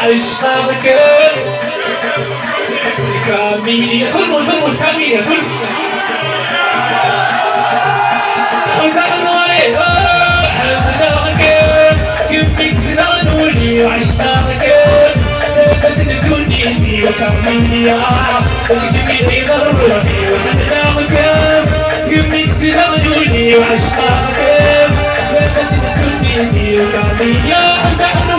عشقك كاميليا ترمل كاميليا ترمل وكمليا وتجميلي ضروري وحنانك يمك سنغنولي وعشقاك سبت الدنيا وكمليا نحن